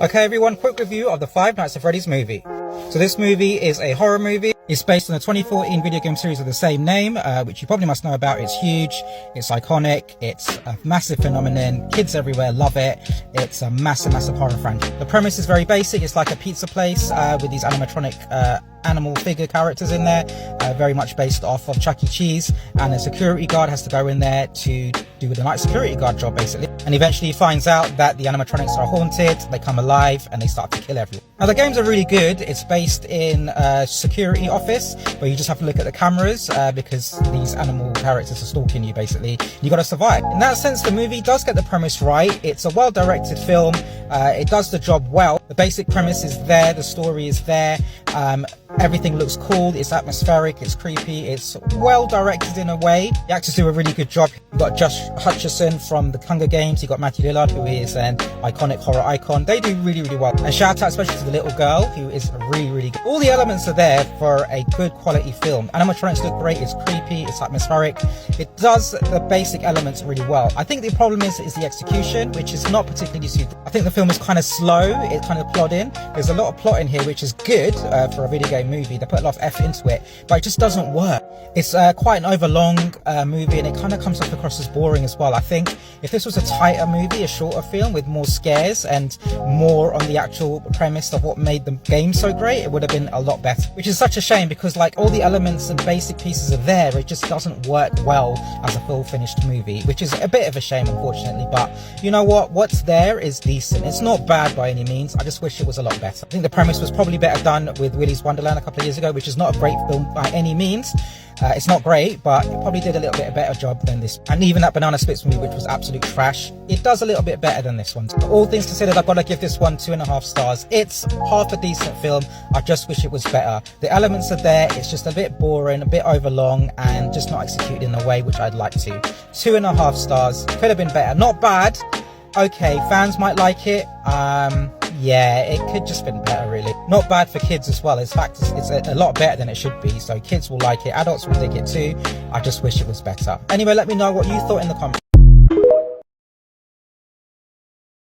Okay everyone, quick review of the Five Nights at Freddy's movie. So this movie is a horror movie. It's based on the 2014 video game series of the same name, which you probably must know about. It's huge, it's iconic, it's a massive phenomenon. Kids everywhere love it. It's a massive horror franchise. The premise is very basic. It's like a pizza place with these animatronic animal figure characters in there, very much based off of Chuck E. Cheese, and a security guard has to go in there to do the night security guard job basically, and eventually he finds out that the animatronics are haunted, they come alive and they start to kill everyone. Now the games are really good. It's based in a security office where you just have to look at the cameras because these animal characters are stalking you basically. You got to survive. In that sense the movie does get the premise right. It's a well directed film. It does the job well. The basic premise is there, the story is there, everything looks cool, it's atmospheric, it's creepy, it's well directed in a way. The actors do a really good job. You've got Josh Hutcherson from the Hunger Games, you've got Matthew Lillard, who is an iconic horror icon. They do really well. And shout out especially to the little girl, who is really good. All the elements are there for a good quality film. Animatronics look great, it's creepy, it's atmospheric. It does the basic elements really well. I think the problem is the execution, which is not particularly suitable. I think the film is kind of slow, it's kind of plodding. There's a lot of plot in here which is good for a video game movie. They put a lot of effort into it, but it just doesn't work. It's quite an overlong movie, and it kind of comes off across as boring as well. I think if this was a tighter movie, a shorter film with more scares and more on the actual premise of what made the game so great, it would have been a lot better. Which is such a shame because like all the elements and basic pieces are there, it just doesn't work well as a full finished movie, which is a bit of a shame unfortunately. But you know what? What's there is decent. It's not bad by any means. I just wish it was a lot better. I think the premise was probably better done with Willy's Wonderland a couple of years ago, which is not a great film by any means. It's not great, but it probably did a little bit better job than this. And even that Banana Splits movie, which was absolute trash, it does a little bit better than this one. So all things considered, I've got to give this one 2.5 stars. It's half a decent film. I just wish it was better. The elements are there. It's just a bit boring, a bit overlong, and just not executed in the way which I'd like to. 2.5 stars. Could have been better. Not bad. Okay, fans might like it. Yeah, it could just been better really. Not bad for kids as well. In fact, it's a lot better than it should be. So kids will like it. Adults will dig it too. I just wish it was better. Anyway, let me know what you thought in the comments.